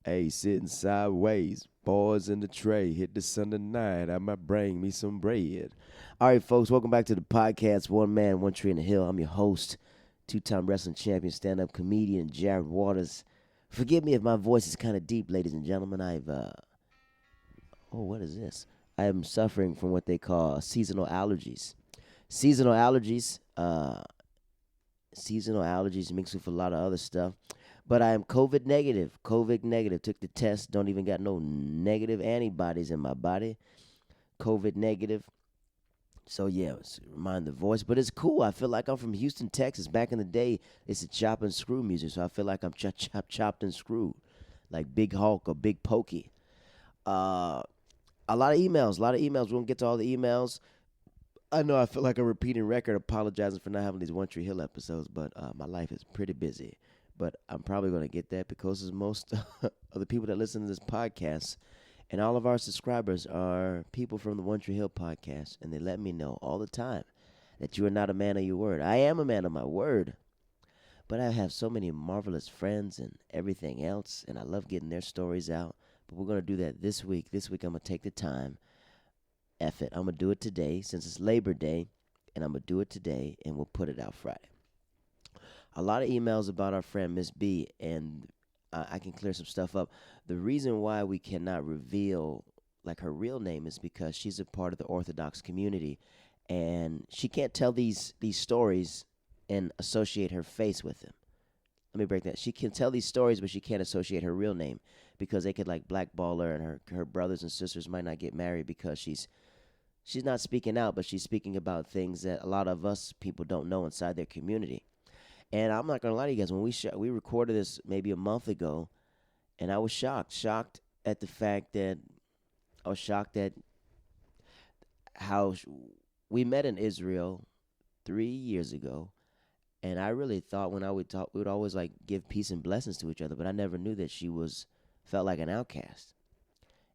Hey, sitting sideways, boys in the tray. Hit the sun tonight. I might bring me some bread. All right, folks, welcome back to the podcast. One man, one tree in the hill. I'm your host, two-time wrestling champion, stand-up comedian Jared Waters. Forgive me if my voice is kind of deep, ladies and gentlemen. What is this? I am suffering from what they call seasonal allergies. Seasonal allergies. Seasonal allergies mixed with a lot of other stuff. But I am COVID negative. COVID negative. Took the test. Don't even got no negative antibodies in my body. COVID negative. So yeah, remind the voice, but it's cool. I feel like I'm from Houston, Texas. Back in the day, it's a chop and screw music, so I feel like I'm chopped and screwed, like Big Hulk or Big Pokey. Uh, a lot of emails, a lot of emails. We won't get to all the emails. I know I feel like a repeating record, apologizing for not having these One Tree Hill episodes, but my life is pretty busy. But I'm probably going to get that because as most of the people that listen to this podcast and all of our subscribers are people from the One Tree Hill podcast, and they let me know all the time that you are not a man of your word. I am a man of my word, but I have so many marvelous friends and everything else, and I love getting their stories out. But we're going to do that this week. This week I'm going to take the time. F it. I'm going to do it today since it's Labor Day, and I'm going to do it today, and we'll put it out Friday. A lot of emails about our friend Miss B, and I can clear some stuff up. The reason why we cannot reveal like her real name is because she's a part of the Orthodox community, and she can't tell these stories and associate her face with them. Let me break that. She can tell these stories, but she can't associate her real name because they could like blackball her, and her brothers and sisters might not get married because she's not speaking out, but she's speaking about things that a lot of us people don't know inside their community. And I'm not gonna lie to you guys, when we recorded this maybe a month ago, and I was shocked at the fact that I was shocked at how we met in Israel 3 years ago, and I really thought when I would talk, we would always like give peace and blessings to each other, but I never knew that she was felt like an outcast.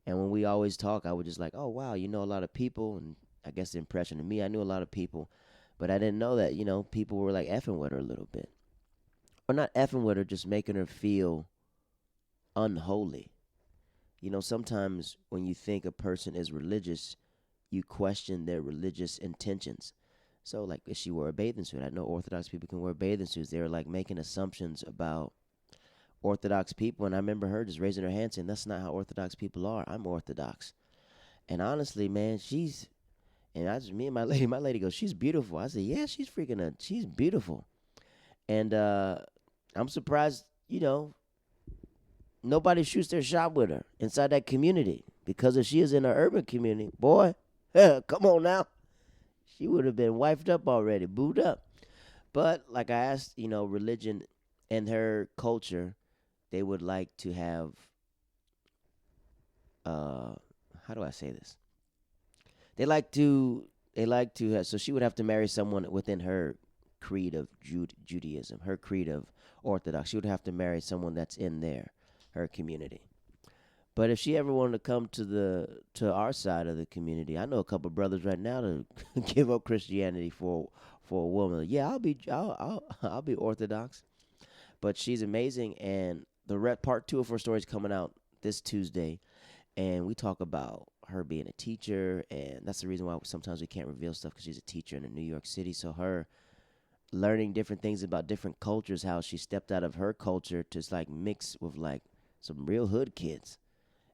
And when we always talk, I was just like, oh wow, you know a lot of people, and I guess the impression of me, I knew a lot of people, but I didn't know that people were like effing with her a little bit, or not effing with her, just making her feel unholy. Sometimes when you think a person is religious, you question their religious intentions. So, like, if she wore a bathing suit, I know Orthodox people can wear bathing suits. They were like making assumptions about Orthodox people, and I remember her just raising her hand saying, "That's not how Orthodox people are. I'm Orthodox." And honestly, man, me and my lady goes, "She's beautiful." I said, "Yeah, she's beautiful." And I'm surprised, nobody shoots their shot with her inside that community because if she is in an urban community, boy, come on now, she would have been wifed up already, booed up. But like I asked, religion and her culture, they would like to have, uh, how do I say this? They like to have, so she would have to marry someone within her creed of Judaism, her creed of Orthodox. She would have to marry someone that's in her community. But if she ever wanted to come to our side of the community, I know a couple brothers right now to give up Christianity for a woman. Yeah, I'll be Orthodox. But she's amazing, and the part two of her story is coming out this Tuesday, and we talk about her being a teacher, and that's the reason why sometimes we can't reveal stuff because she's a teacher in New York City. So her learning different things about different cultures, how she stepped out of her culture to like mix with like some real hood kids,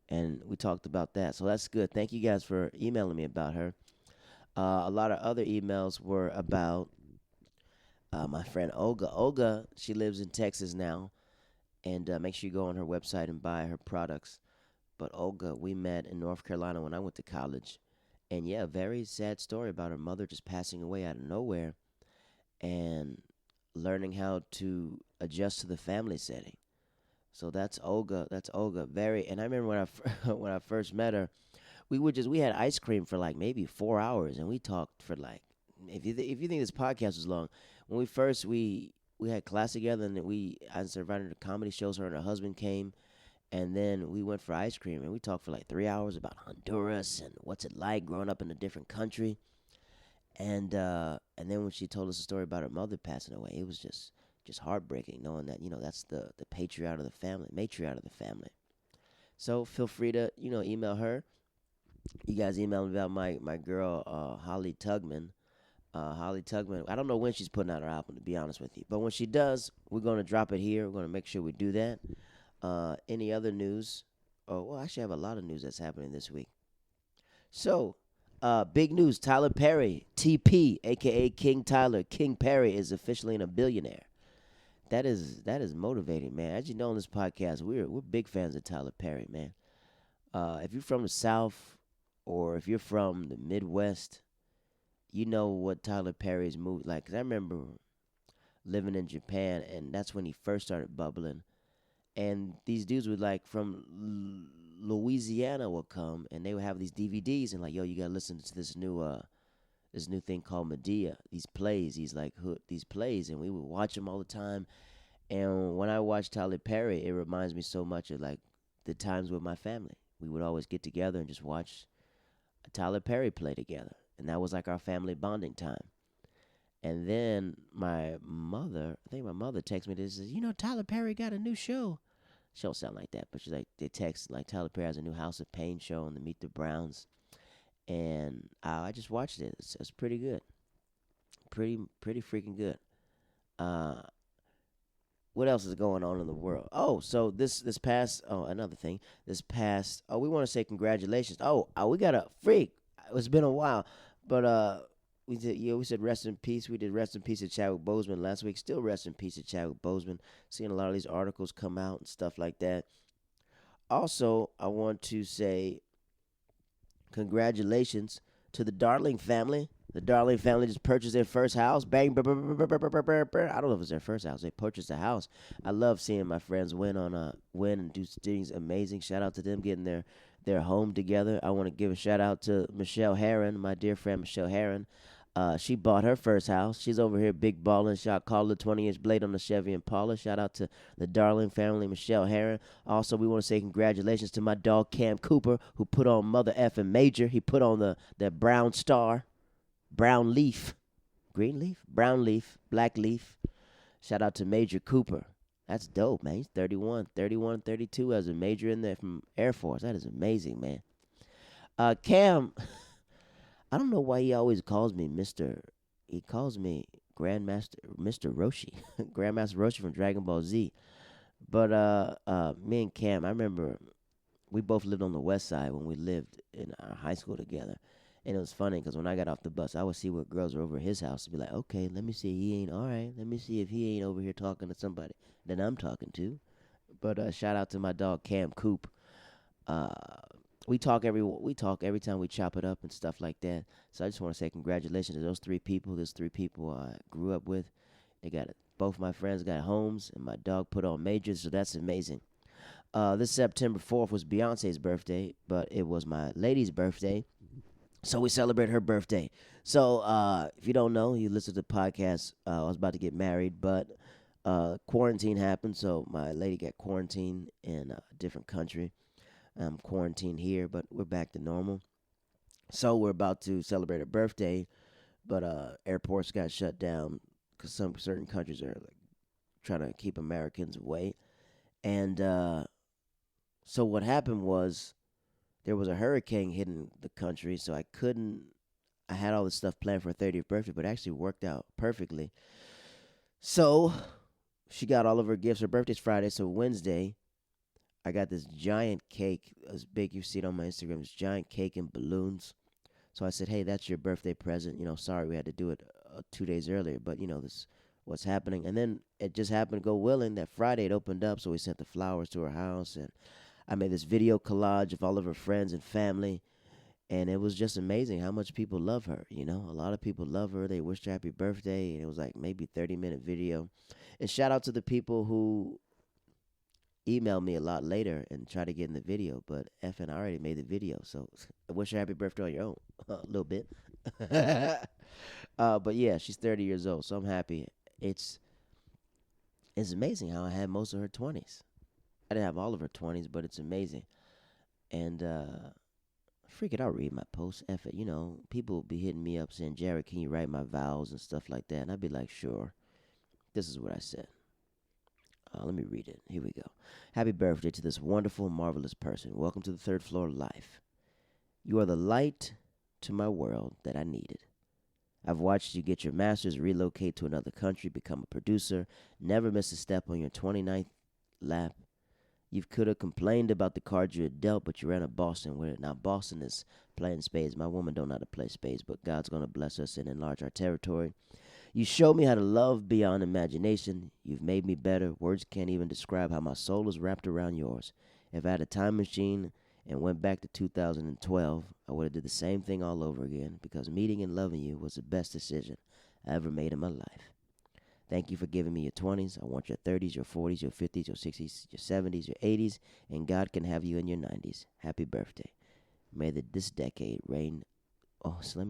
and we talked about that. So that's good. Thank you guys for emailing me about her. A lot of other emails were about my friend Olga. Olga, she lives in Texas now, and make sure you go on her website and buy her products. But Olga, we met in North Carolina when I went to college. And yeah, very sad story about her mother just passing away out of nowhere and learning how to adjust to the family setting. So that's Olga. That's Olga. Very. And I remember when when I first met her, we had ice cream for like maybe 4 hours, and we talked for like if you think this podcast was long, when we had class together, and I invited her to comedy shows. Her and her husband came, and then we went for ice cream, and we talked for like 3 hours about Honduras and what's it like growing up in a different country. And then when she told us a story about her mother passing away, it was just heartbreaking knowing that that's the matriarch of the family. So feel free to email her. You guys email me about my girl Holly Tugman. Holly Tugman. I don't know when she's putting out her album, to be honest with you, but when she does, we're gonna drop it here. We're gonna make sure we do that. Any other news? Oh, well, actually, I have a lot of news that's happening this week. So, big news: Tyler Perry, TP, aka King Tyler, King Perry, is officially a billionaire. That is motivating, man. As you know, on this podcast, we're big fans of Tyler Perry, man. If you're from the South or if you're from the Midwest, you know what Tyler Perry's movie like. 'Cause I remember living in Japan, and that's when he first started bubbling. And these dudes would like from Louisiana would come, and they would have these DVDs, and like, yo, you gotta listen to this new thing called Medea. These plays, these plays, and we would watch them all the time. And when I watch Tyler Perry, it reminds me so much of like the times with my family. We would always get together and just watch a Tyler Perry play together, and that was like our family bonding time. And then I think my mother texted me this, says, Tyler Perry got a new show. She don't sound like that, but she's like, they text like Tyler Perry has a new House of Pain show on the Meet the Browns, and I just watched it. It's pretty good, pretty freaking good. Uh, what else is going on in the world? Oh, so this past another thing. This past we want to say congratulations. We got a freak. It's been a while, but we said rest in peace. We did rest in peace to Chadwick Boseman last week. Still rest in peace to Chadwick Boseman. Seeing a lot of these articles come out and stuff like that. Also, I want to say congratulations to the Darling family. The Darling family just purchased their first house. Bang, brr, brr, brr, brr, brr, brr, brr, brr. I don't know if it's their first house. They purchased a house. I love seeing my friends win and do things amazing. Shout out to them getting their home together. I want to give a shout out to Michelle Herron, my dear friend Michelle Herron. She bought her first house. She's over here big balling. Shot called the 20-inch blade on the Chevy Impala. Shout out to the Darling family, Michelle Herron. Also, we want to say congratulations to my dog Cam Cooper, who put on Mother effing Major. He put on the brown star, brown leaf, green leaf, brown leaf, black leaf. Shout out to Major Cooper. That's dope, man. He's 31, 32 as a major in there from Air Force. That is amazing, man. Cam, I don't know why he always calls me Mr. He calls me Grandmaster Mr. Roshi, Grandmaster Roshi from Dragon Ball Z. But me and Cam, I remember we both lived on the west side when we lived in our high school together. And it was funny because when I got off the bus, I would see what girls were over at his house and be like, okay, let me see. He ain't all right. Let me see if he ain't over here talking to somebody that I'm talking to. But shout out to my dog Cam Coop. Uh, we talk every time we chop it up and stuff like that. So I just want to say congratulations to those three people. There's three people I grew up with. They got it. Both my friends got homes, and my dog put on majors, so that's amazing. This September 4th was Beyonce's birthday, but it was my lady's birthday, so we celebrate her birthday. So if you don't know, you listen to the podcast. I was about to get married, but quarantine happened, so my lady got quarantined in a different country. I'm quarantined here, but we're back to normal. So we're about to celebrate her birthday, but airports got shut down because some certain countries are like trying to keep Americans away. And so what happened was there was a hurricane hitting the country, so I couldn't. I had all this stuff planned for her 30th birthday, but it actually worked out perfectly. So she got all of her gifts. Her birthday's Friday, so Wednesday I got this giant cake, as big you see it on my Instagram. This giant cake and balloons. So I said, "Hey, that's your birthday present. Sorry we had to do it 2 days earlier, but this what's happening." And then it just happened to go willing that Friday it opened up, so we sent the flowers to her house, and I made this video collage of all of her friends and family, and it was just amazing how much people love her. A lot of people love her. They wished her happy birthday, and it was like maybe 30-minute video. And shout out to the people who email me a lot later and try to get in the video, but effing I already made the video, so I wish her happy birthday on your own a little bit. But yeah, she's 30 years old, so I'm happy. It's amazing how I had most of her 20s. I didn't have all of her 20s, but it's amazing. And freak it, I'll read my posts. F it, people be hitting me up saying, "Jared, can you write my vows and stuff like that?" And I'd be like, "Sure." This is what I said. Let me read it. Here we go. Happy birthday to this wonderful, marvelous person. Welcome to the third floor of life. You are the light to my world that I needed. I've watched you get your master's, relocate to another country, become a producer, never miss a step on your 29th lap. You could have complained about the cards you had dealt, but you ran a Boston with it. Now, Boston is playing spades. My woman don't know how to play spades, but God's going to bless us and enlarge our territory. You showed me how to love beyond imagination. You've made me better. Words can't even describe how my soul is wrapped around yours. If I had a time machine and went back to 2012, I would have did the same thing all over again because meeting and loving you was the best decision I ever made in my life. Thank you for giving me your 20s. I want your 30s, your 40s, your 50s, your 60s, your 70s, your 80s, and God can have you in your 90s. Happy birthday. May this decade reign. Oh, so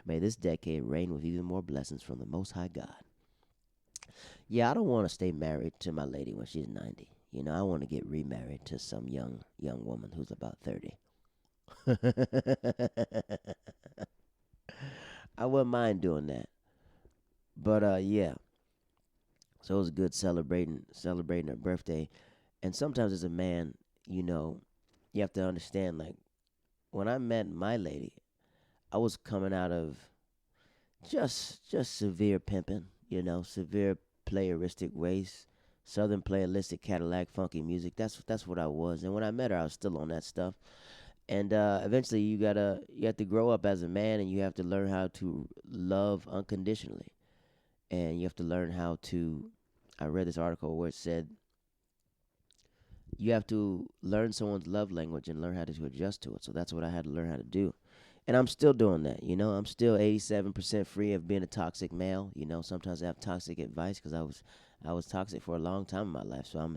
may this decade reign with even more blessings from the Most High God. Yeah, I don't want to stay married to my lady when she's 90. I want to get remarried to some young woman who's about 30. I wouldn't mind doing that. But yeah. So it was good celebrating her birthday. And sometimes as a man, you have to understand like when I met my lady, I was coming out of just severe pimping, severe playeristic ways, southern playalistic Cadillac funky music. That's what I was. And when I met her, I was still on that stuff. And eventually you have to grow up as a man and you have to learn how to love unconditionally. And you have to learn how to I read this article where it said you have to learn someone's love language and learn how to adjust to it. So that's what I had to learn how to do. And I'm still doing that. I'm still 87% free of being a toxic male. Sometimes I have toxic advice because I was toxic for a long time in my life. So I'm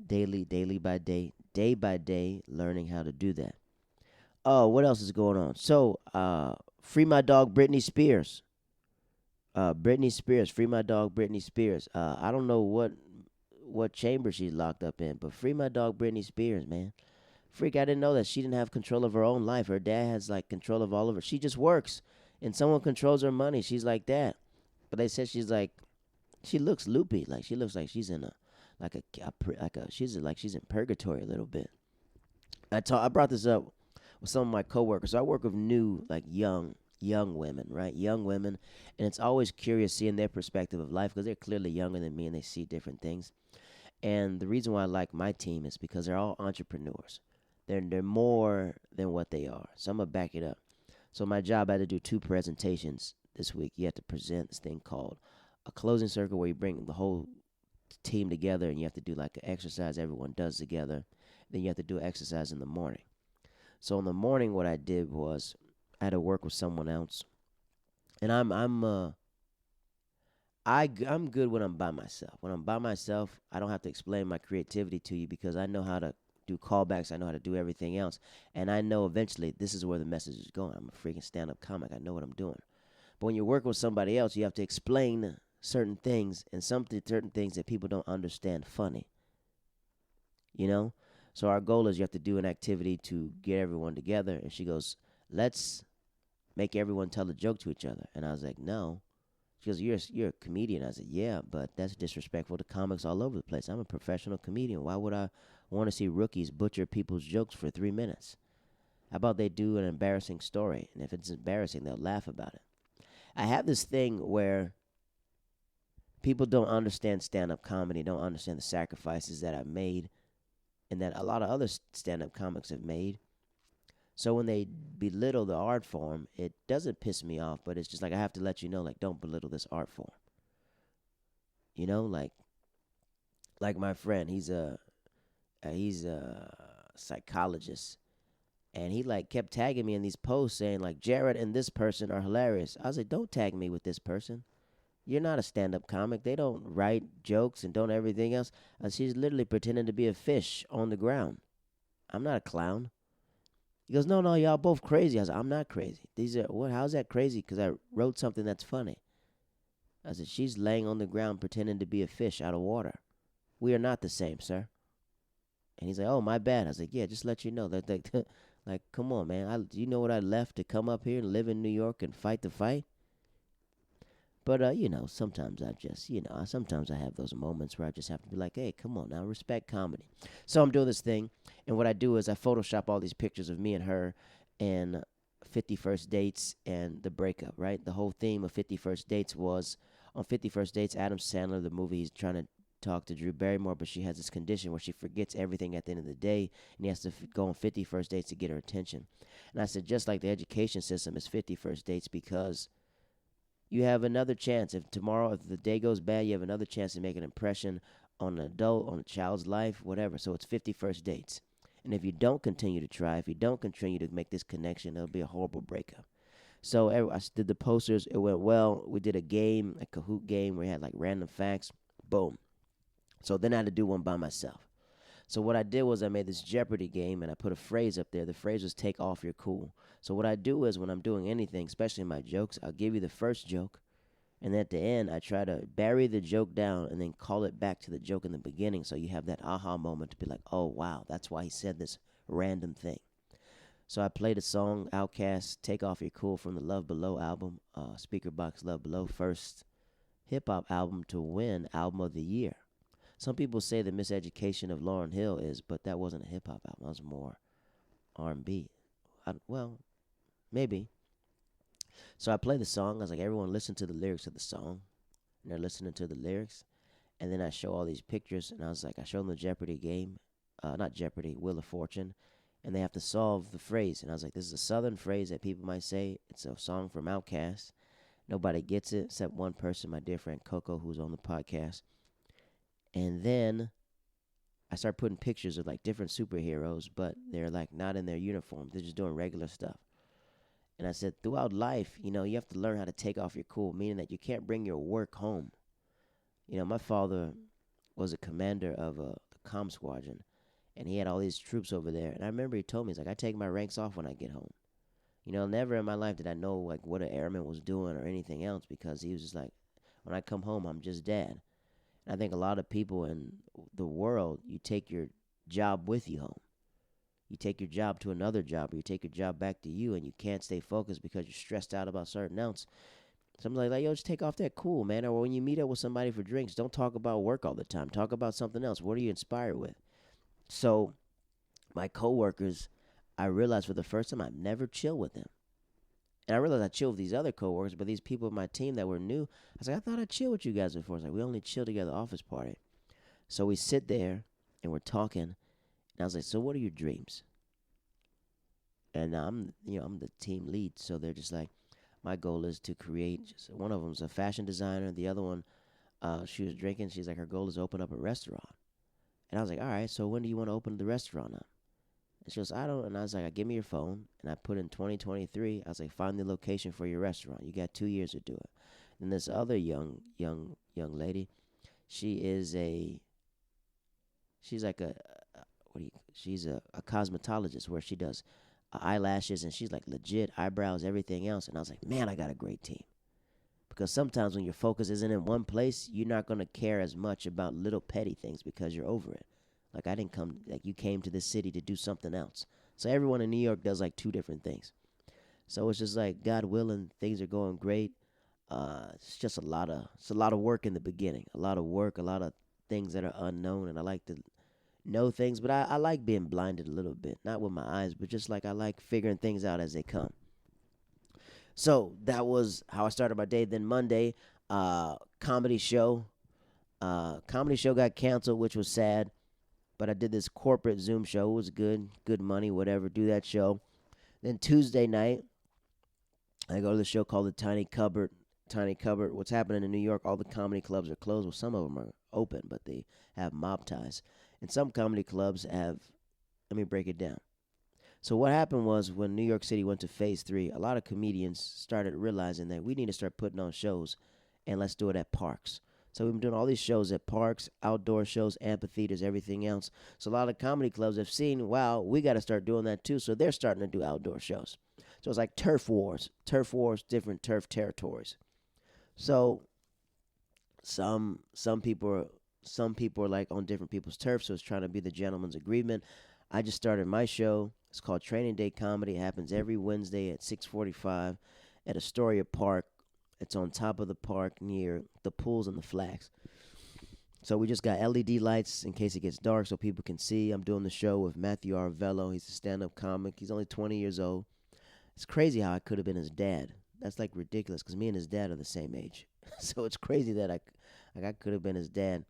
daily by day by day, learning how to do that. Oh, what else is going on? So, free my dog Britney Spears. Britney Spears, free my dog Britney Spears. I don't know what chamber she's locked up in, but free my dog Britney Spears, man. Freak, I didn't know that she didn't have control of her own life. Her dad has like control of all of her. She just works, and someone controls her money. She's like that. But they said she looks loopy. Like she looks like she's in she's in purgatory a little bit. I brought this up with some of my coworkers. So I work with new like young women, right? Young women, and it's always curious seeing their perspective of life because they're clearly younger than me and they see different things. And the reason why I like my team is because they're all entrepreneurs. They're more than what they are. So I'm gonna back it up. So my job, I had to do 2 presentations this week. You have to present this thing called a closing circle where you bring the whole team together and you have to do like an exercise everyone does together. Then you have to do an exercise in the morning. So in the morning, what I did was I had to work with someone else, and I'm good when I'm by myself. When I'm by myself, I don't have to explain my creativity to you because I know how to do callbacks. I know how to do everything else, and I know eventually this is where the message is going. I'm a freaking stand-up comic. I know what I'm doing. But when you're working with somebody else, you have to explain certain things and certain things that people don't understand funny. So our goal is you have to do an activity to get everyone together. And she goes, let's make everyone tell a joke to each other. And I was like, no. She goes, you're a comedian. I said, yeah, but that's disrespectful to comics all over the place. I'm a professional comedian. Why would I want to see rookies butcher people's jokes for 3 minutes? How about they do an embarrassing story? And if it's embarrassing, they'll laugh about it. I have this thing where people don't understand stand-up comedy, don't understand the sacrifices that I've made and that a lot of other stand-up comics have made. So when they belittle the art form, it doesn't piss me off, but it's just like I have to let you know, like, don't belittle this art form. Like my friend, he's a psychologist, and he like kept tagging me in these posts saying like Jared and this person are hilarious. I was like, don't tag me with this person. You're not a stand-up comic. They don't write jokes and don't everything else. She's literally pretending to be a fish on the ground. I'm not a clown. He goes, no, y'all both crazy. I was like, I'm not crazy. How's that crazy? Because I wrote something that's funny. I said, she's laying on the ground pretending to be a fish out of water. We are not the same, sir. And he's like, oh, my bad. I was like, yeah, just let you know. Like, come on, man. Do you know what I left to come up here and live in New York and fight the fight? But sometimes I just, sometimes I have those moments where I just have to be like, hey, come on now, respect comedy. So I'm doing this thing, and what I do is I Photoshop all these pictures of me and her, and 51st dates and the breakup. Right, the whole theme of 51st dates was on 51st dates. Adam Sandler, the movie, he's trying to talk to Drew Barrymore, but she has this condition where she forgets everything at the end of the day, and he has to go on 51st dates to get her attention. And I said, just like the education system is 51st dates because you have another chance. If tomorrow, if the day goes bad, you have another chance to make an impression on an adult, on a child's life, whatever. So it's 51st dates. And if you don't continue to try, if you don't continue to make this connection, it'll be a horrible breakup. So I did the posters. It went well. We did a game, a Kahoot game where we had like random facts. Boom. So then I had to do one by myself. So what I did was I made this Jeopardy game and I put a phrase up there. The phrase was take off your cool. So what I do is when I'm doing anything, especially my jokes, I'll give you the first joke, and at the end I try to bury the joke down and then call it back to the joke in the beginning so you have that aha moment to be like, oh wow, that's why he said this random thing. So I played a song, Outkast, Take Off Your Cool from the Love Below album, Speaker Box Love Below, first hip hop album to win Album of the Year. Some people say the Miseducation of Lauryn Hill is, but that wasn't a hip hop album. That was more R&B. Well, maybe. So I play the song. I was like, everyone listen to the lyrics of the song. And they're listening to the lyrics. And then I show all these pictures. And I was like, I show them the Jeopardy game. Not Jeopardy, Wheel of Fortune. And they have to solve the phrase. And I was like, this is a southern phrase that people might say. It's a song from Outkast. Nobody gets it except one person, my dear friend Coco, who's on the podcast. And then I start putting pictures of like different superheroes, but they're like not in their uniform. They're just doing regular stuff. And I said, throughout life, you have to learn how to take off your cool, meaning that you can't bring your work home. My father was a commander of the comm squadron, and he had all these troops over there. And I remember he told me, he's like, I take my ranks off when I get home. Never in my life did I know like what an airman was doing or anything else because he was just like, when I come home, I'm just dad. And I think a lot of people in the world, you take your job with you home. You take your job to another job, or you take your job back to you, and you can't stay focused because you're stressed out about something else. Something like, yo, just take off that cool, man. Or when you meet up with somebody for drinks, don't talk about work all the time. Talk about something else. What are you inspired with? So my coworkers, I realized for the first time, I've never chilled with them. And I realized I chilled with these other coworkers, but these people on my team that were new, I was like, I thought I'd chill with you guys before. It's like, we only chill together office party. So we sit there, and we're talking, and I was like, so what are your dreams? And I'm the team lead, so they're just like, my goal is to create. One of them's a fashion designer. The other one, she was drinking. She's like, her goal is to open up a restaurant. And I was like, all right, so when do you want to open the restaurant up? And she goes, I don't. And I was like, give me your phone. And I put in 2023. I was like, find the location for your restaurant. You got 2 years to do it. And this other young lady, she's like she's a cosmetologist where she does eyelashes, and she's like legit eyebrows, everything else. And I was like, man, I got a great team. Because sometimes when your focus isn't in one place, you're not going to care as much about little petty things because you're over it. Like, I didn't come, like, you came to this city to do something else. So everyone in New York does like 2 different things. So it's just like, God willing, things are going great. It's just a lot of work in the beginning. A lot of work, a lot of things that are unknown. And I like to know things, but I like being blinded a little bit. Not with my eyes, but just like I like figuring things out as they come. So that was how I started my day. Then Monday, comedy show. Comedy show got canceled, which was sad. But I did this corporate Zoom show. It was good money, whatever. Do that show. Then Tuesday night, I go to the show called The Tiny Cupboard. Tiny Cupboard. What's happening in New York? All the comedy clubs are closed. Well, some of them are open, but they have mob ties. And some comedy clubs have. Let me break it down. So what happened was when New York City went to phase 3, a lot of comedians started realizing that we need to start putting on shows, and let's do it at parks. So we've been doing all these shows at parks, outdoor shows, amphitheaters, everything else. So a lot of comedy clubs have seen, wow, we got to start doing that too. So they're starting to do outdoor shows. So it's like turf wars, different turf territories. So some people are like on different people's turf, so it's trying to be the gentleman's agreement. I just started my show. It's called Training Day Comedy. It happens every Wednesday at 6:45 at Astoria Park It's on top of the park near the pools and the flags. So we just got LED lights in case it gets dark so people can see. I'm doing the show with Matthew Arvello. He's a stand-up comic. He's only 20 years old. It's crazy how I could have been his dad. That's like ridiculous because me and his dad are the same age. So it's crazy that I could have been his dad.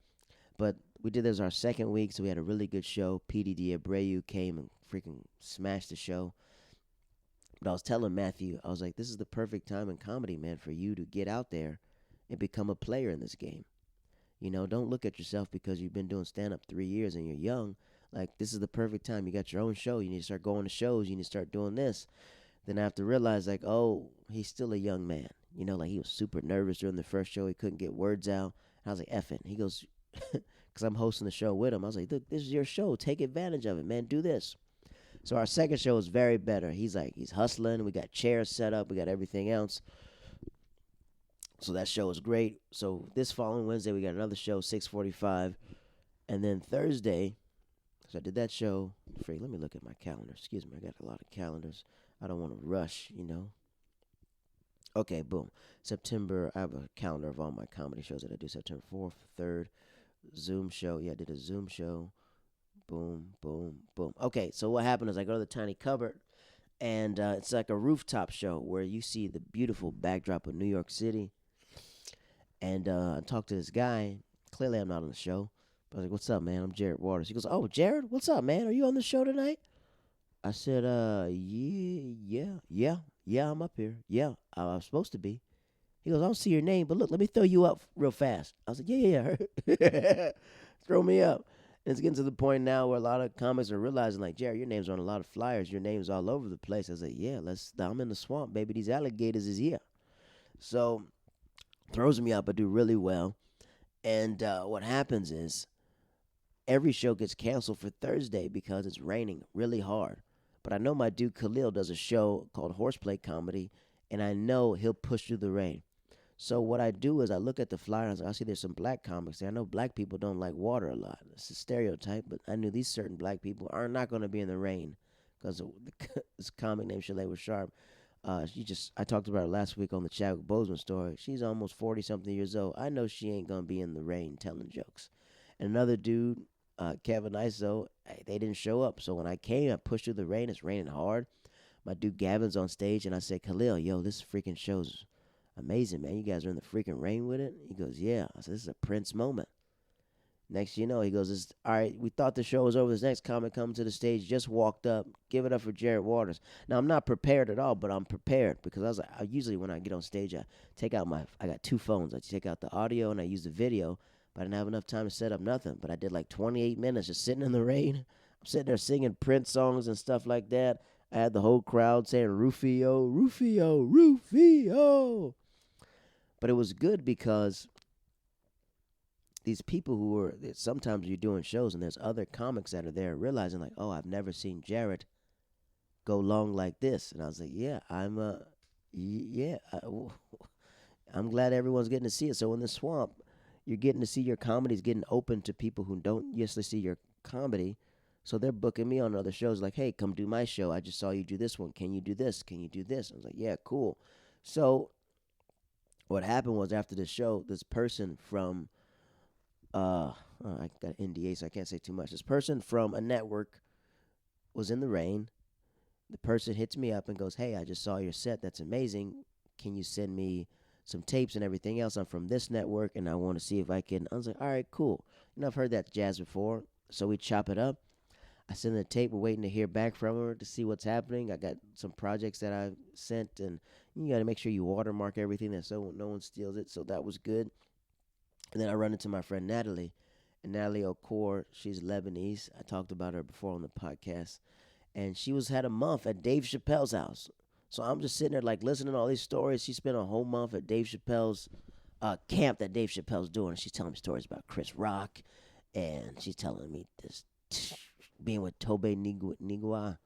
But we did this our second week, so we had a really good show. PDD Abreu came and freaking smashed the show. But I was telling Matthew, I was like, this is the perfect time in comedy, man, for you to get out there and become a player in this game. You know, don't look at yourself because you've been doing stand up 3 years and you're young. Like, this is the perfect time. You got your own show. You need to start going to shows. You need to start doing this. Then I have to realize, like, oh, he's still a young man. You know, like, he was super nervous during the first show. He couldn't get words out. I was like, effing. He goes, because I'm hosting the show with him. I was like, look, this is your show. Take advantage of it, man. Do this. So our second show is very better. He's like, he's hustling. We got chairs set up. We got everything else. So that show is great. So this following Wednesday, we got another show, 6:45. And then Thursday, so I did that show. Let me look at my calendar. Excuse me, I got a lot of calendars. I don't want to rush, you know. Okay, boom. September, I have a calendar of all my comedy shows that I do. September 4th, 3rd, Zoom show. Yeah, I did a Zoom show. Boom, boom, boom. Okay, so what happened is I go to the tiny cupboard, and it's like a rooftop show where you see the beautiful backdrop of New York City. And I talked to this guy. Clearly, I'm not on the show. But I was like, what's up, man? I'm Jared Waters. He goes, oh, Jared, what's up, man? Are you on the show tonight? I said, yeah, I'm up here. Yeah, I'm supposed to be. He goes, I don't see your name, but look, let me throw you up real fast. I was like, yeah. Throw me up. And it's getting to the point now where a lot of comics are realizing, like, Jared, your name's on a lot of flyers. Your name's all over the place. I was like, yeah, I'm in the swamp, baby. These alligators is here. So, throws me up. I do really well. And what happens is every show gets canceled for Thursday because it's raining really hard. But I know my dude Khalil does a show called Horseplay Comedy, and I know he'll push through the rain. So what I do is I look at the flyer and I see there's some black comics there. I know black people don't like water a lot. It's a stereotype, but I knew these certain black people are not going to be in the rain because this comic named Shalay Sharp. I talked about her last week on the Chadwick Boseman story. She's almost 40-something years old. I know she ain't going to be in the rain telling jokes. And another dude, Kevin Iso, they didn't show up. So when I came, I pushed through the rain. It's raining hard. My dude Gavin's on stage, and I said, Khalil, yo, this freaking show's amazing, man. You guys are in the freaking rain with it? He goes, yeah. I said, this is a Prince moment. Next you know, he goes, all right, we thought the show was over. This next comic comes to the stage, just walked up. Give it up for Jared Waters. Now, I'm not prepared at all, but I'm prepared because I usually when I get on stage, I got two phones. I take out the audio and I use the video, but I didn't have enough time to set up nothing. But I did like 28 minutes just sitting in the rain. I'm sitting there singing Prince songs and stuff like that. I had the whole crowd saying, Rufio, Rufio, Rufio. But it was good because these people sometimes you're doing shows and there's other comics that are there realizing like, oh, I've never seen Jared go long like this. And I was like, yeah, I'm glad everyone's getting to see it. So in the swamp, you're getting to see your comedies getting open to people who don't usually see your comedy. So they're booking me on other shows like, hey, come do my show. I just saw you do this one. Can you do this? Can you do this? I was like, yeah, cool. So what happened was after the show, this person from I got NDA, so I can't say too much. This person from a network was in the rain. The person hits me up and goes, hey, I just saw your set. That's amazing. Can you send me some tapes and everything else? I'm from this network, and I want to see if I can. I was like, all right, cool. You know, I've heard that jazz before. So we chop it up. I send the tape. We're waiting to hear back from her to see what's happening. I got some projects that I sent, and you got to make sure you watermark everything so no one steals it. So that was good. And then I run into my friend Natalie. And Natalie Okor, she's Lebanese. I talked about her before on the podcast. And she had a month at Dave Chappelle's house. So I'm just sitting there like listening to all these stories. She spent a whole month at Dave Chappelle's camp that Dave Chappelle's doing. And she's telling me stories about Chris Rock. And she's telling me this being with Tobe Nigua,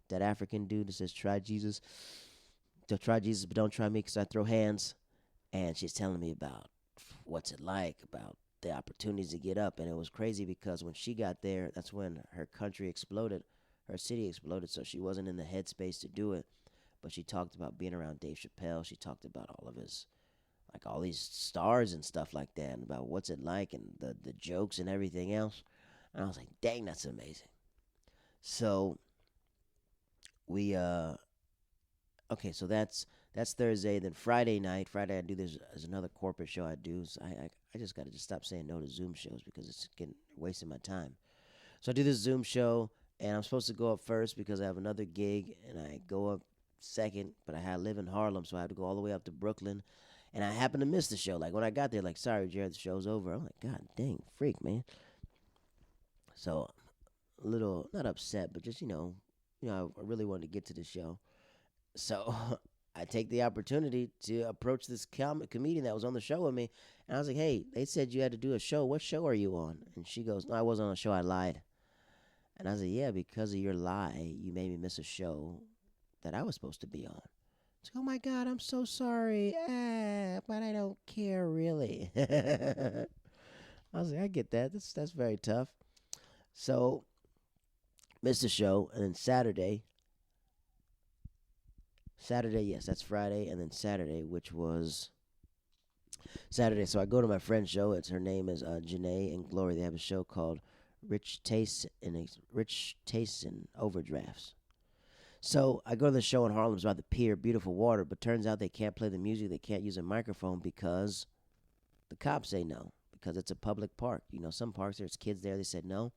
that African dude that says, try Jesus. Try Jesus, but don't try me because I throw hands. And she's telling me about what's it like, about the opportunities to get up. And it was crazy because when she got there, that's when her country exploded, her city exploded, so she wasn't in the headspace to do it. But she talked about being around Dave Chappelle. She talked about all of his like all these stars and stuff like that, and about what's it like and the jokes and everything else. And I was like, dang, that's amazing. So we okay, so that's Thursday. Then Friday night, Friday I do there's another corporate show I do. So I just got to just stop saying no to Zoom shows because it's getting wasting my time. So I do this Zoom show, and I'm supposed to go up first because I have another gig, and I go up second. But live in Harlem, so I have to go all the way up to Brooklyn, and I happen to miss the show. Like when I got there, like sorry, Jared, the show's over. I'm like, God dang, freak, man. So a little not upset, but just I really wanted to get to the show. So I take the opportunity to approach this comedian that was on the show with me, and I was like, "Hey, they said you had to do a show. What show are you on?" And she goes, "No, I wasn't on a show. I lied." And I said, "Yeah, because of your lie, you made me miss a show that I was supposed to be on." She's like, "Oh my God, I'm so sorry. But I don't care really." I was like, "I get that. That's very tough." So missed the show, and then Saturday, yes, that's Friday, and then Saturday, which was Saturday. So I go to my friend's show. Her name is Janae and Glory. They have a show called Rich Tastes and Overdrafts. So I go to the show in Harlem's by the pier, beautiful water, but turns out they can't play the music. They can't use a microphone because the cops say no because it's a public park. Some parks there's kids there. They said no.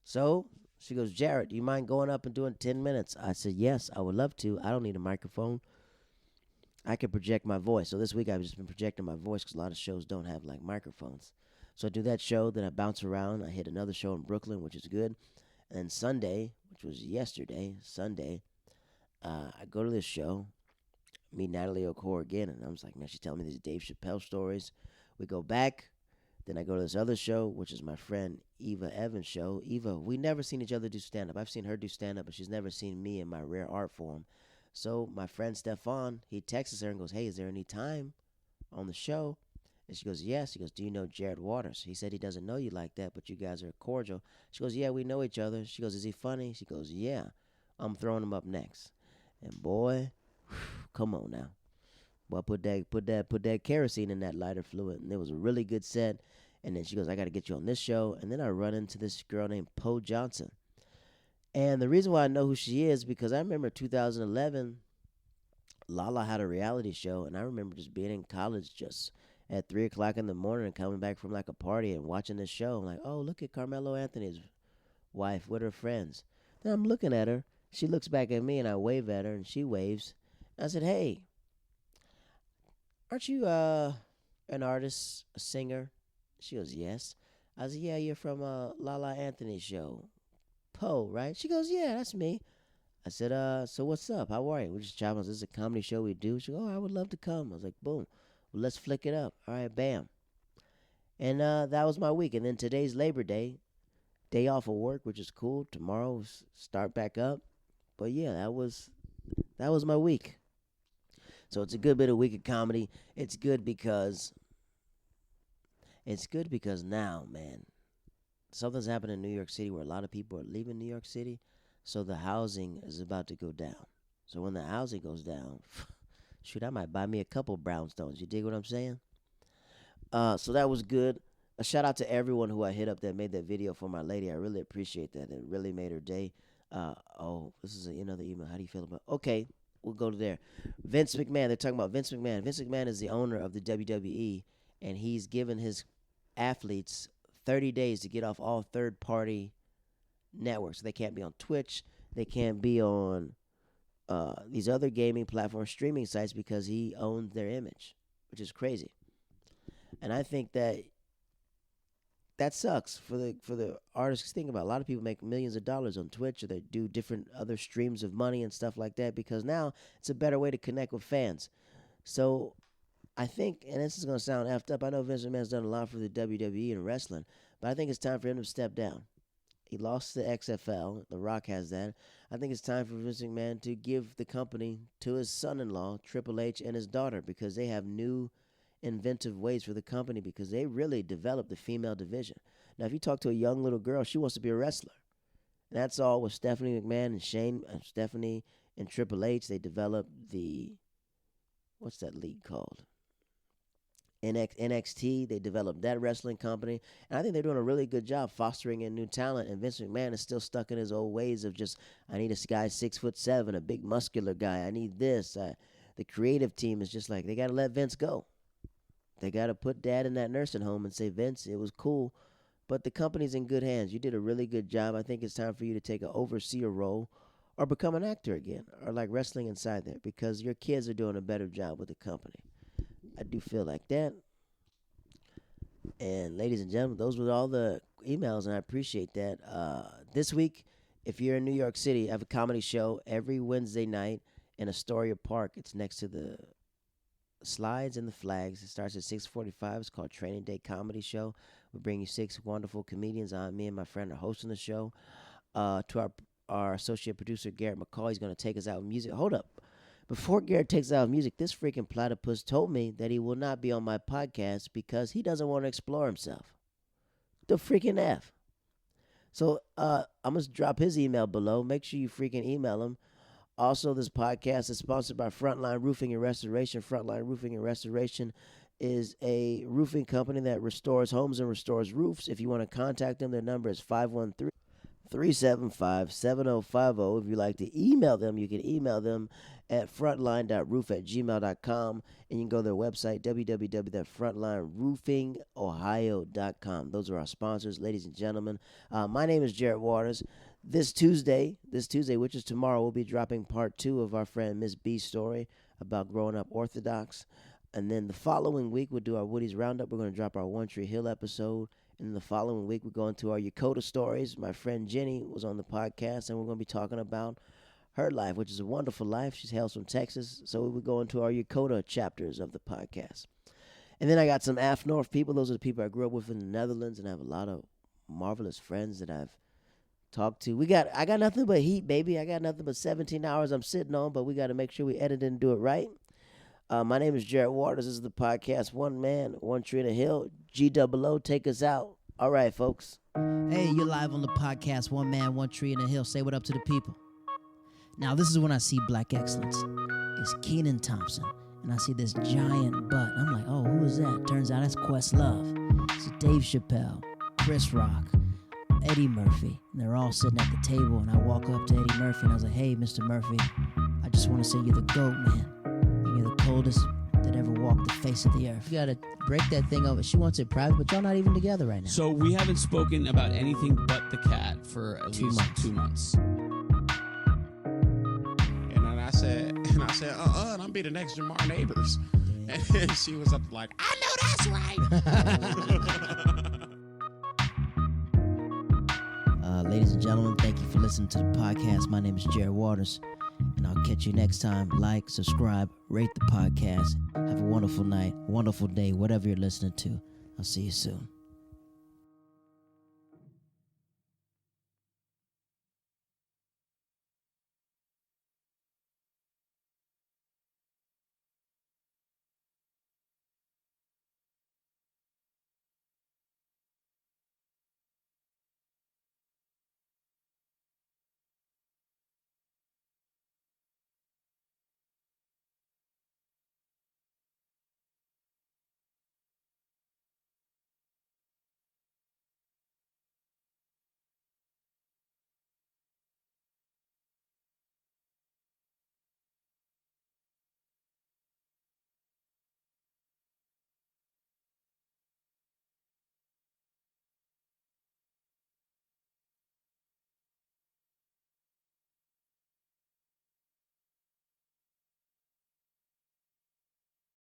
So she goes, Jared, do you mind going up and doing 10 minutes? I said yes, I would love to. I don't need a microphone. I can project my voice. So this week I've just been projecting my voice because a lot of shows don't have like microphones. So I do that show, then I bounce around. I hit another show in Brooklyn, which is good. And Sunday, which was yesterday, Sunday, I go to this show, meet Natalie Okor again, and I was like, man, she's telling me these Dave Chappelle stories. We go back. Then I go to this other show, which is my friend Eva Evans' show. Eva, we never seen each other do stand up. I've seen her do stand up, but she's never seen me in my rare art form. So my friend Stefan, he texts her and goes, hey, is there any time on the show? And she goes, yes. He goes, do you know Jared Waters? He said he doesn't know you like that, but you guys are cordial. She goes, yeah, we know each other. She goes, is he funny? She goes, yeah. I'm throwing him up next. And boy, come on now. Well, put that kerosene in that lighter fluid, and it was a really good set. And then she goes, I got to get you on this show. And then I run into this girl named Poe Johnson. And the reason why I know who she is because I remember 2011, Lala had a reality show, and I remember just being in college just at 3 o'clock in the morning and coming back from like a party and watching this show. I'm like, oh, look at Carmelo Anthony's wife with her friends. Then I'm looking at her. She looks back at me, and I wave at her, and she waves. I said, hey, aren't you an artist, a singer? She goes, yes. I said, yeah, you're from Lala Anthony's show. Poe, right? She goes, yeah, that's me. I said, so what's up? How are you? We just chatting. This is a comedy show we do. She goes, oh, I would love to come. I was like, boom. Well, let's flick it up. All right, bam. And that was my week. And then today's Labor Day, day off of work, which is cool. Tomorrow start back up. But yeah, that was my week. So it's a good bit of week of comedy. It's good because now, man, something's happened in New York City where a lot of people are leaving New York City, so the housing is about to go down. So when the housing goes down, shoot, I might buy me a couple brownstones. You dig what I'm saying? So that was good. A shout out to everyone who I hit up that made that video for my lady. I really appreciate that. It really made her day. Oh, this is another email. How do you feel about? Okay, we'll go to there. Vince McMahon. They're talking about Vince McMahon. Vince McMahon is the owner of the WWE, and he's given his athletes 30 days to get off all third party networks. They can't be on Twitch. They can't be on these other gaming platforms, streaming sites because he owns their image, which is crazy. And I think that sucks for the artists. Think about it. A lot of people make millions of dollars on Twitch or they do different other streams of money and stuff like that because now it's a better way to connect with fans. So I think, and this is going to sound effed up, I know Vince McMahon's done a lot for the WWE and wrestling, but I think it's time for him to step down. He lost the XFL. The Rock has that. I think it's time for Vince McMahon to give the company to his son-in-law, Triple H, and his daughter because they have new inventive ways for the company because they really developed the female division. Now, if you talk to a young little girl, she wants to be a wrestler. And that's all with Stephanie McMahon and Stephanie and Triple H. They developed what's that league called? NXT. They developed that wrestling company, and I think they're doing a really good job fostering in new talent. And Vince McMahon is still stuck in his old ways of just, I need a guy 6'7", a big muscular guy. I need this. The creative team is just like, they got to let Vince go. They got to put Dad in that nursing home and say, Vince, it was cool, but the company's in good hands. You did a really good job. I think it's time for you to take an overseer role or become an actor again, or like wrestling inside there, because your kids are doing a better job with the company. I do feel like that. And ladies and gentlemen, those were all the emails, and I appreciate that. This week, if you're in New York City, I have a comedy show every Wednesday night in Astoria Park. It's next to the Slides and the Flags. It starts at 6:45. It's called Training Day Comedy Show. We bring you 6 wonderful comedians on. Me and my friend are hosting the show. To our associate producer, Garrett McCall, he's going to take us out with music. Hold up. Before Garrett takes out music, this freaking platypus told me that he will not be on my podcast because he doesn't want to explore himself. The freaking F. So I'm going to drop his email below. Make sure you freaking email him. Also, this podcast is sponsored by Frontline Roofing and Restoration. Frontline Roofing and Restoration is a roofing company that restores homes and restores roofs. If you want to contact them, their number is 513-375-7050. If you'd like to email them, you can email them at frontline.roof@gmail.com, and you can go to their website, www.frontlineroofingohio.com. Those are our sponsors, ladies and gentlemen. My name is Jarrett Waters. This Tuesday, which is tomorrow, we'll be dropping part 2 of our friend Miss B's story about growing up Orthodox. And then the following week, we'll do our Woody's Roundup. We're going to drop our One Tree Hill episode. And then the following week, we're going to our Yokota stories. My friend Jenny was on the podcast, and we're going to be talking about her life, which is a wonderful life. She's hails from Texas. So we'll go into our Yokota chapters of the podcast. And then I got some Af North people. Those are the people I grew up with in the Netherlands, and I have a lot of marvelous friends that I've talked to. I got nothing but heat, baby. I got nothing but 17 hours I'm sitting on, but we got to make sure we edit and do it right. My name is Jarrett Waters. This is the podcast One Man, One Tree in a Hill. GOO, take us out. All right, folks. Hey, you're live on the podcast One Man, One Tree in a Hill. Say what up to the people. Now, this is when I see black excellence. It's Kenan Thompson, and I see this giant butt. I'm like, oh, who is that? Turns out that's Questlove. It's Dave Chappelle, Chris Rock, Eddie Murphy, and they're all sitting at the table, and I walk up to Eddie Murphy, and I was like, hey, Mr. Murphy, I just want to say you're the GOAT, man. You're the coldest that ever walked the face of the earth. You gotta break that thing over. She wants it private, but y'all not even together right now. So we haven't spoken about anything but the cat for at least 2 months. And then I said, and I'm be the next Jamar Neighbors. And then she was up like, I know that's right. Ladies and gentlemen, thank you for listening to the podcast. My name is Jarrett Waters, and I'll catch you next time. Like, subscribe, rate the podcast. Have a wonderful night, wonderful day, whatever you're listening to. I'll see you soon.